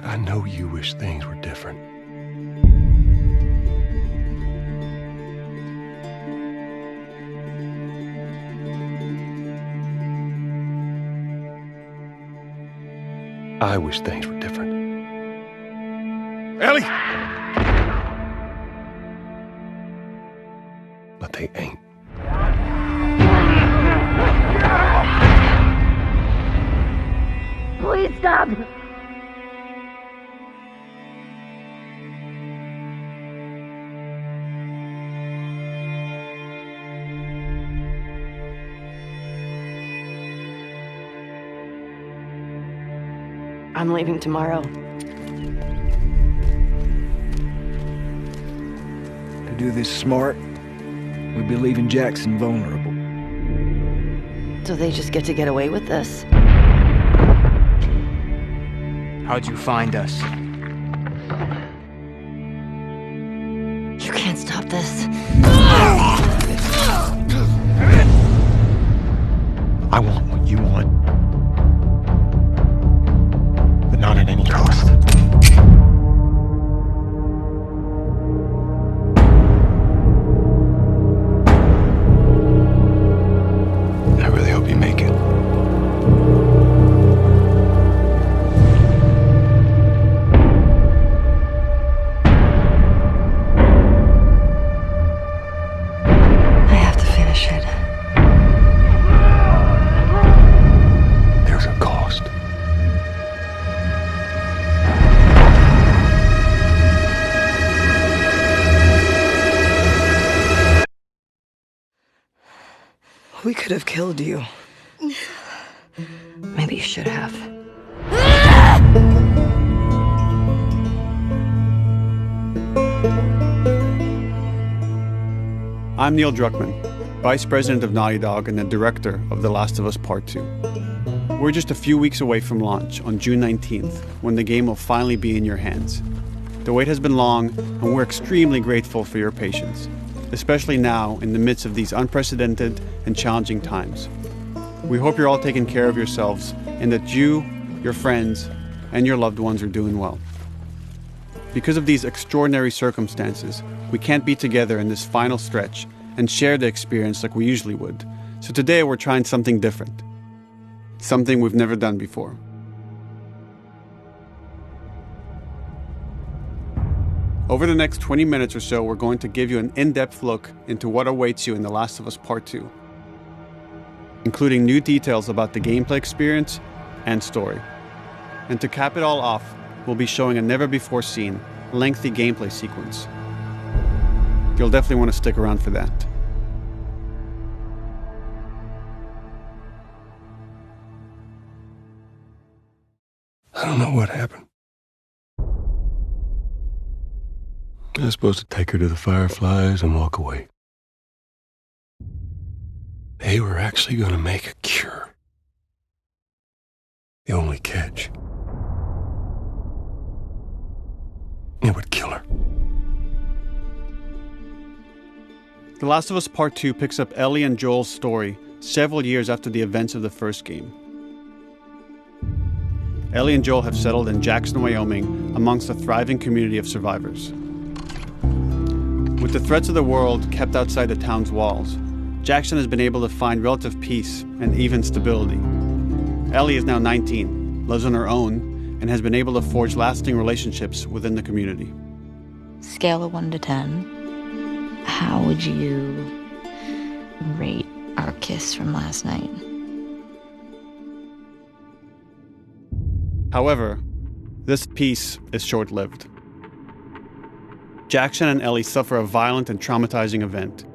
I know you wish things were different. I wish things were different. Ellie! But they ain't. Please stop! I'm leaving tomorrow. To do this smart, we'd be leaving Jackson vulnerable. So they just get to get away with this? How'd you find us? You can't stop this. I want what you want. But not at any cost. I really hope you make it. I have to finish it. There's a cost. We could have killed you. Maybe you should have. I'm Neil Druckmann, Vice President of Naughty Dog and the Director of The Last of Us Part 2. We're just a few weeks away from launch on June 19th, when the game will finally be in your hands. The wait has been long, and we're extremely grateful for your patience, especially now in the midst of these unprecedented and challenging times. We hope you're all taking care of yourselves and that you, your friends, and your loved ones are doing well. Because of these extraordinary circumstances, we can't be together in this final stretch and share the experience like we usually would. So today we're trying something different. Something we've never done before. Over the next 20 minutes or so, we're going to give you an in-depth look into what awaits you in The Last of Us Part 2, including new details about the gameplay experience and story. And to cap it all off, we'll be showing a never-before-seen, lengthy gameplay sequence. You'll definitely want to stick around for that. I don't know what happened. I was supposed to take her to the Fireflies and walk away. They were actually going to make a cure. The only catch, it would kill her. The Last of Us Part 2 picks up Ellie and Joel's story several years after the events of the first game. Ellie and Joel have settled in Jackson, Wyoming, amongst a thriving community of survivors. With the threats of the world kept outside the town's walls, Jackson has been able to find relative peace and even stability. Ellie is now 19, lives on her own, and has been able to forge lasting relationships within the community. Scale of 1 to 10, how would you rate our kiss from last night? However, this peace is short-lived. Jackson and Ellie suffer a violent and traumatizing event.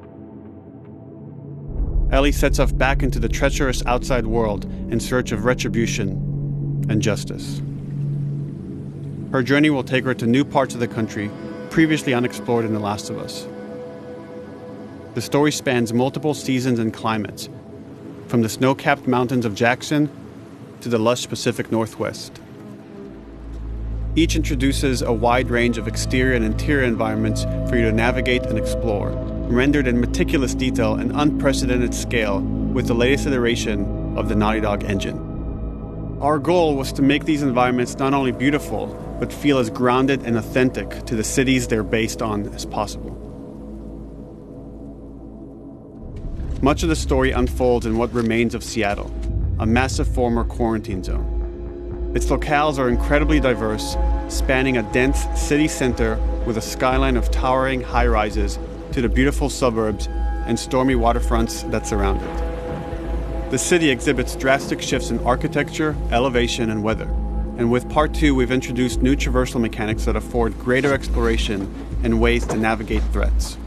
Ellie sets off back into the treacherous outside world in search of retribution and justice. Her journey will take her to new parts of the country previously unexplored in The Last of Us. The story spans multiple seasons and climates, from the snow-capped mountains of Jackson to the lush Pacific Northwest. Each introduces a wide range of exterior and interior environments for you to navigate and explore, rendered in meticulous detail and unprecedented scale with the latest iteration of the Naughty Dog engine. Our goal was to make these environments not only beautiful, but feel as grounded and authentic to the cities they're based on as possible. Much of the story unfolds in what remains of Seattle, a massive former quarantine zone. Its locales are incredibly diverse, spanning a dense city center with a skyline of towering high-rises to the beautiful suburbs and stormy waterfronts that surround it. The city exhibits drastic shifts in architecture, elevation, and weather. And with Part 2, we've introduced new traversal mechanics that afford greater exploration and ways to navigate threats.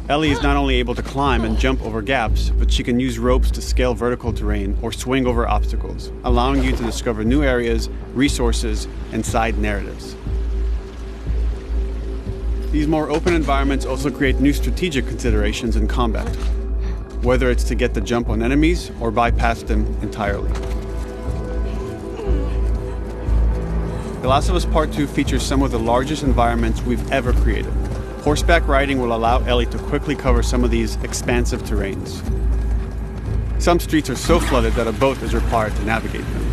Ellie is not only able to climb and jump over gaps, but she can use ropes to scale vertical terrain or swing over obstacles, allowing you to discover new areas, resources, and side narratives. These more open environments also create new strategic considerations in combat, whether it's to get the jump on enemies or bypass them entirely. The Last of Us Part 2 features some of the largest environments we've ever created. Horseback riding will allow Ellie to quickly cover some of these expansive terrains. Some streets are so flooded that a boat is required to navigate them.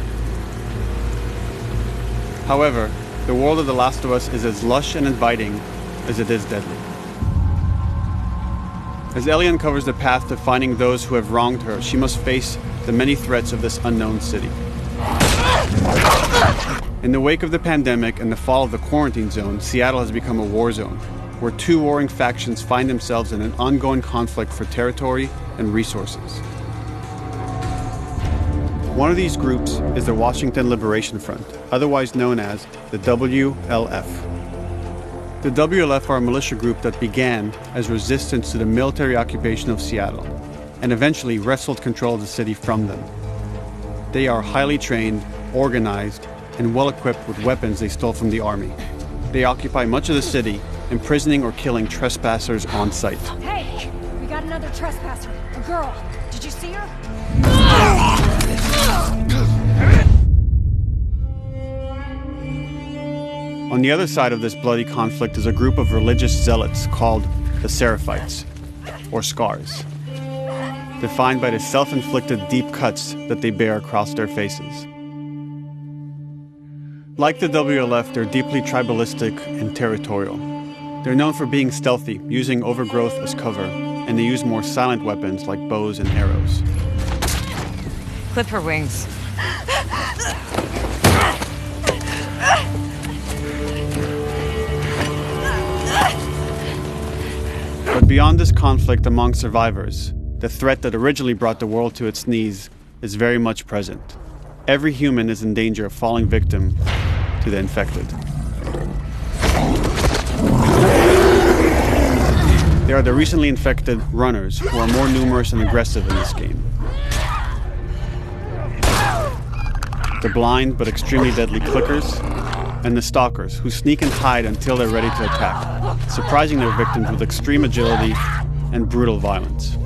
However, the world of The Last of Us is as lush and inviting as it is deadly. As Ellie uncovers the path to finding those who have wronged her, she must face the many threats of this unknown city. In the wake of the pandemic and the fall of the quarantine zone, Seattle has become a war zone, where two warring factions find themselves in an ongoing conflict for territory and resources. One of these groups is the Washington Liberation Front, otherwise known as the WLF. The WLF are a militia group that began as resistance to the military occupation of Seattle and eventually wrestled control of the city from them. They are highly trained, organized, and well-equipped with weapons they stole from the army. They occupy much of the city, imprisoning or killing trespassers on sight. Hey, we got another trespasser, a girl. Did you see her? On the other side of this bloody conflict is a group of religious zealots called the Seraphites, or Scars, defined by the self-inflicted deep cuts that they bear across their faces. Like the WLF, they're deeply tribalistic and territorial. They're known for being stealthy, using overgrowth as cover, and they use more silent weapons like bows and arrows. Clip her wings. But beyond this conflict among survivors, the threat that originally brought the world to its knees is very much present. Every human is in danger of falling victim to the infected. There are the recently infected runners, who are more numerous and aggressive in this game. The blind but extremely deadly clickers, and the stalkers, who sneak and hide until they're ready to attack, surprising their victims with extreme agility and brutal violence.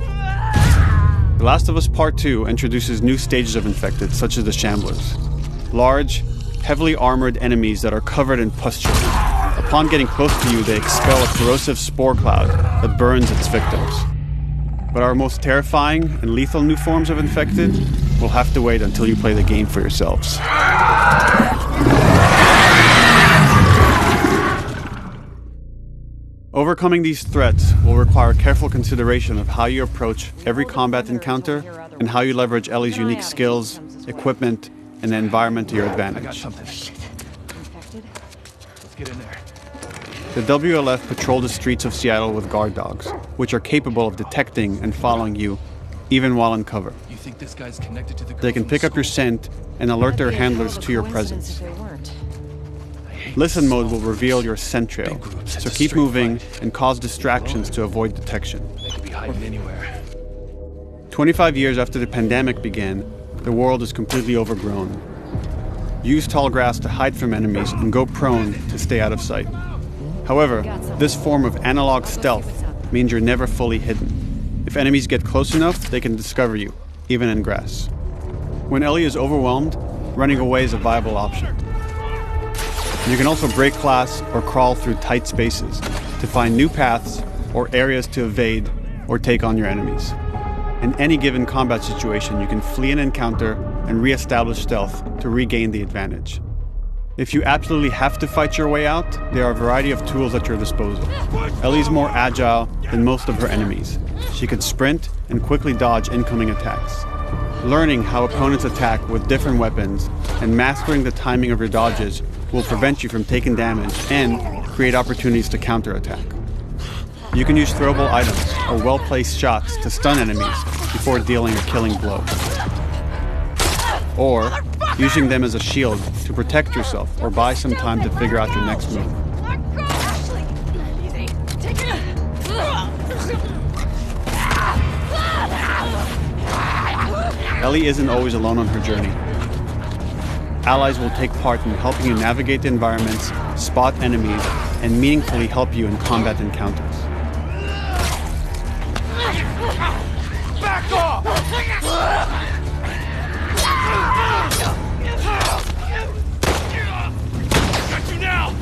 The Last of Us Part 2 introduces new stages of infected, such as the Shamblers. Large, heavily armored enemies that are covered in pustule. Upon getting close to you, they expel a corrosive spore cloud that burns its victims. But our most terrifying and lethal new forms of infected will have to wait until you play the game for yourselves. Overcoming these threats will require careful consideration of how you approach every combat encounter and how you leverage Ellie's unique skills, equipment, and the environment to your advantage. Let's get in there. The WLF patrol the streets of Seattle with guard dogs, which are capable of detecting and following you, even while in cover. You think this guy's connected to the girl They can from pick up your school? scent and alert their handlers to your presence. Listen mode will reveal your scent trail, so keep moving and cause distractions to avoid detection. They could be hiding anywhere. 25 years after the pandemic began, the world is completely overgrown. Use tall grass to hide from enemies and go prone to stay out of sight. However, this form of analog stealth means you're never fully hidden. If enemies get close enough, they can discover you, even in grass. When Ellie is overwhelmed, running away is a viable option. You can also break glass or crawl through tight spaces to find new paths or areas to evade or take on your enemies. In any given combat situation, you can flee an encounter and re-establish stealth to regain the advantage. If you absolutely have to fight your way out, there are a variety of tools at your disposal. Ellie's more agile than most of her enemies. She can sprint and quickly dodge incoming attacks. Learning how opponents attack with different weapons and mastering the timing of your dodges will prevent you from taking damage and create opportunities to counterattack. You can use throwable items or well-placed shots to stun enemies before dealing a killing blow. Or using them as a shield to protect yourself or buy some time to figure out your next move. Ellie isn't always alone on her journey. Allies will take part in helping you navigate the environments, spot enemies, and meaningfully help you in combat encounters. Back off! Got you now!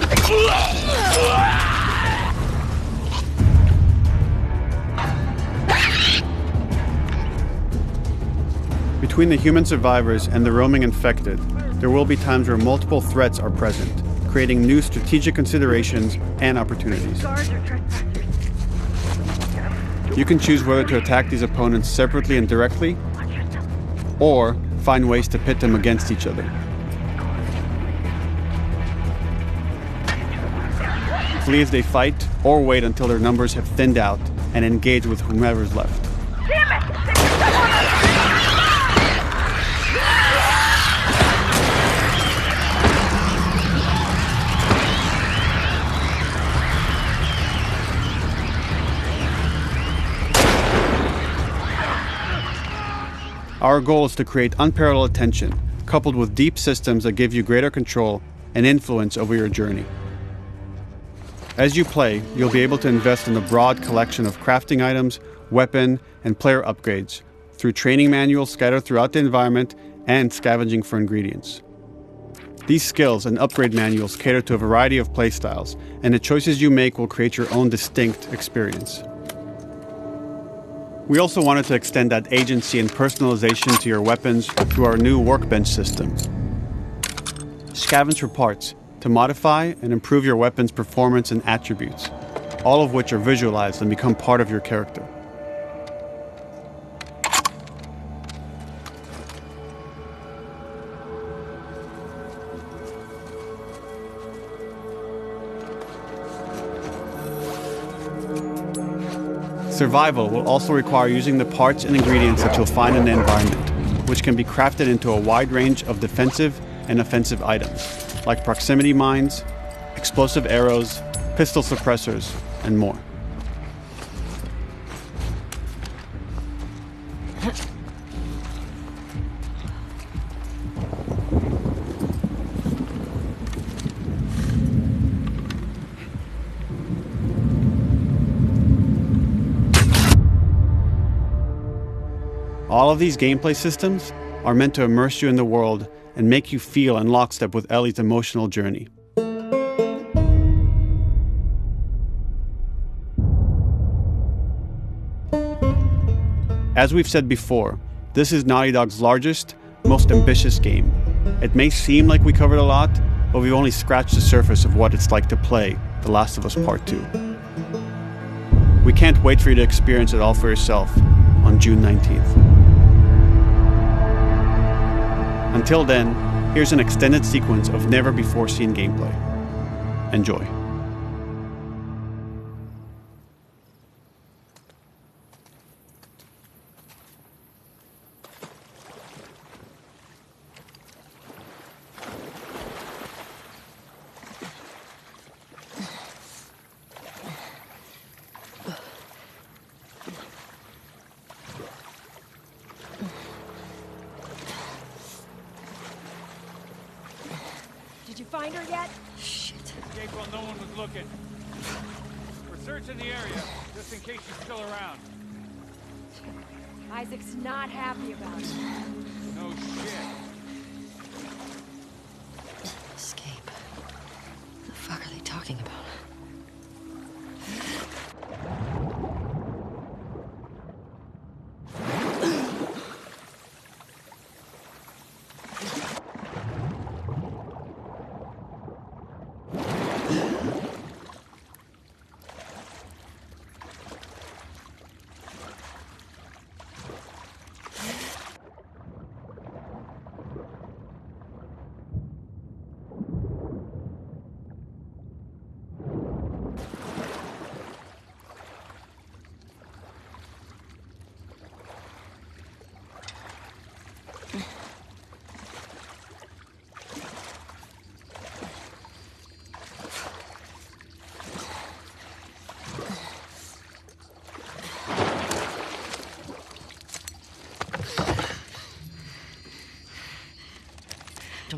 Between the human survivors and the roaming infected, there will be times where multiple threats are present, creating new strategic considerations and opportunities. You can choose whether to attack these opponents separately and directly, or find ways to pit them against each other. Flee as they fight, or wait until their numbers have thinned out and engage with whomever's left. Our goal is to create unparalleled tension, coupled with deep systems that give you greater control and influence over your journey. As you play, you'll be able to invest in a broad collection of crafting items, weapon, and player upgrades through training manuals scattered throughout the environment and scavenging for ingredients. These skills and upgrade manuals cater to a variety of playstyles, and the choices you make will create your own distinct experience. We also wanted to extend that agency and personalization to your weapons through our new workbench system. Scavenge for parts to modify and improve your weapon's performance and attributes, all of which are visualized and become part of your character. Survival will also require using the parts and ingredients that you'll find in the environment, which can be crafted into a wide range of defensive and offensive items, like proximity mines, explosive arrows, pistol suppressors, and more. All of these gameplay systems are meant to immerse you in the world and make you feel in lockstep with Ellie's emotional journey. As we've said before, this is Naughty Dog's largest, most ambitious game. It may seem like we covered a lot, but we've only scratched the surface of what it's like to play The Last of Us Part 2. We can't wait for you to experience it all for yourself on June 19th. Until then, here's an extended sequence of never-before-seen gameplay. Enjoy. Did you find her yet? Shit. Escape while no one was looking. We're searching the area, just in case she's still around. Isaac's not happy about it. No shit. Escape. What the fuck are they talking about?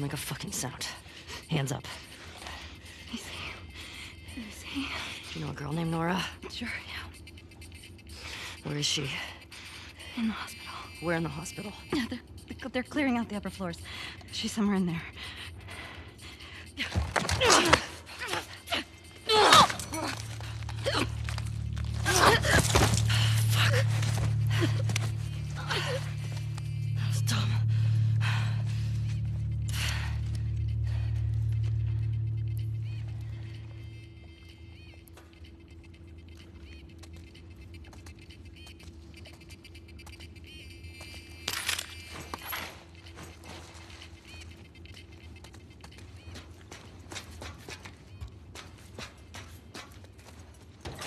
Don't make a fucking sound. Hands up. Easy. Do you know a girl named Nora? Sure, yeah. Where is she? In the hospital. Where in the hospital? Yeah, they're clearing out the upper floors. She's somewhere in there.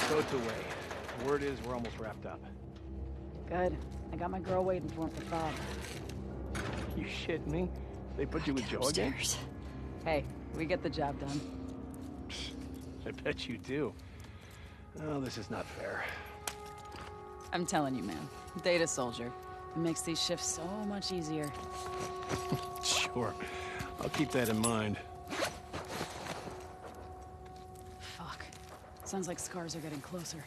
Boat's away. Word is we're almost wrapped up. Good. I got my girl waiting for him for Bob. You shit me? They put you with Joe again? Upstairs. Hey, we get the job done. I bet you do. Oh, this is not fair. I'm telling you, man. Data soldier. It makes these shifts so much easier. Sure. I'll keep that in mind. Fuck. Sounds like scars are getting closer.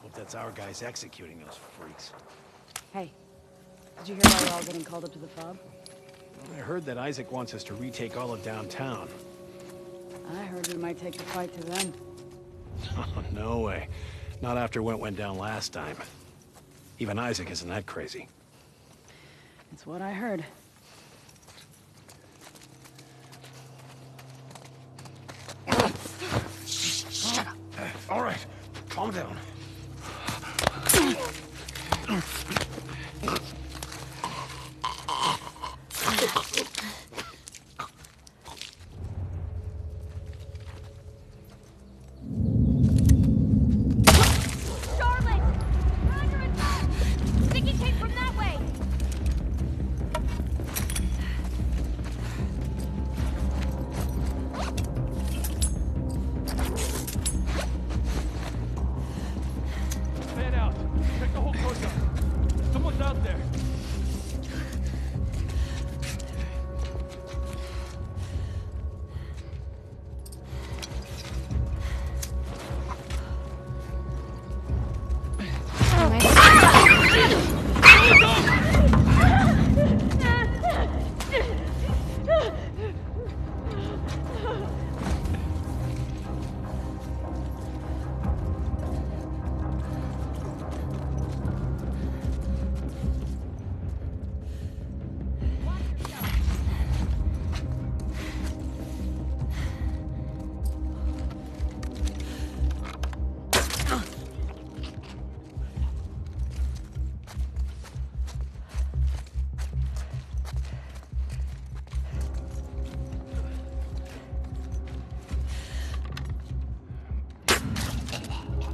Hope that's our guys executing those freaks. Hey, did you hear why we're all getting called up to the fob? I heard that Isaac wants us to retake all of downtown. I heard we might take the fight to them. Oh, no way. Not after what went down last time. Even Isaac isn't that crazy. It's what I heard. Shut up. All right, calm down.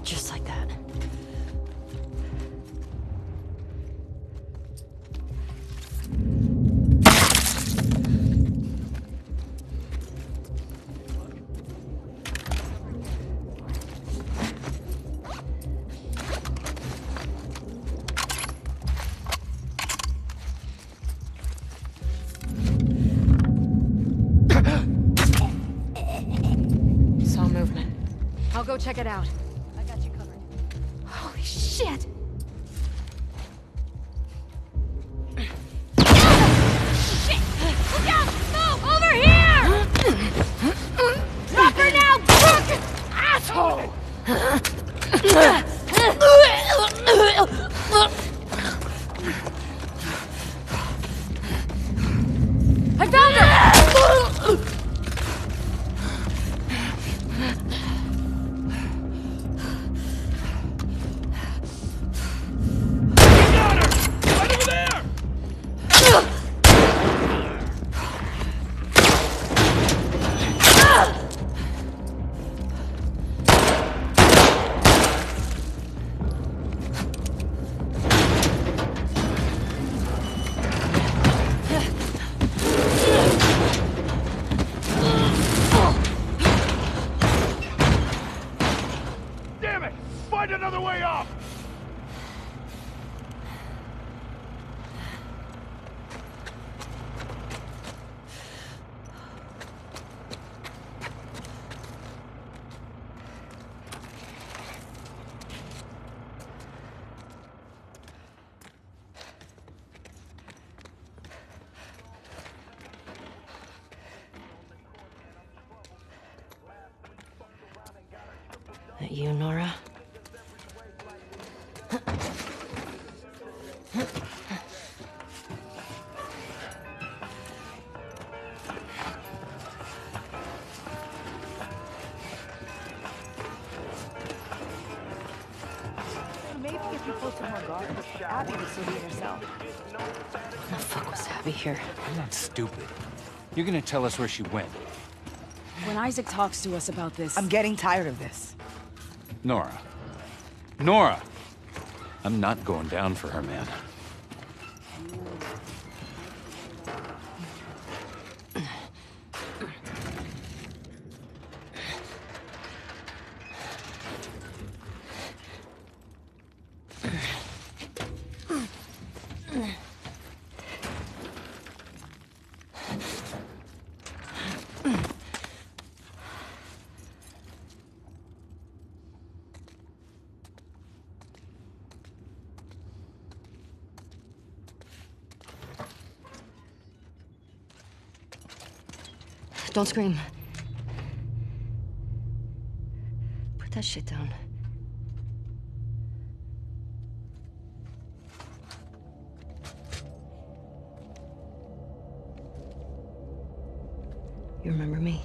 Just like that. Saw movement. I'll go check it out. I got you covered. Holy shit! Shit! Look out! Move! Over here! Drop her now, crook! Asshole! I found her! that you, Nora? Maybe if you posted more guards, Abby would still be herself. What the fuck was Abby here? I'm not stupid. You're gonna tell us where she went. When Isaac talks to us about this... I'm getting tired of this. Nora. Nora! I'm not going down for her, man. Don't scream. Put that shit down. You remember me?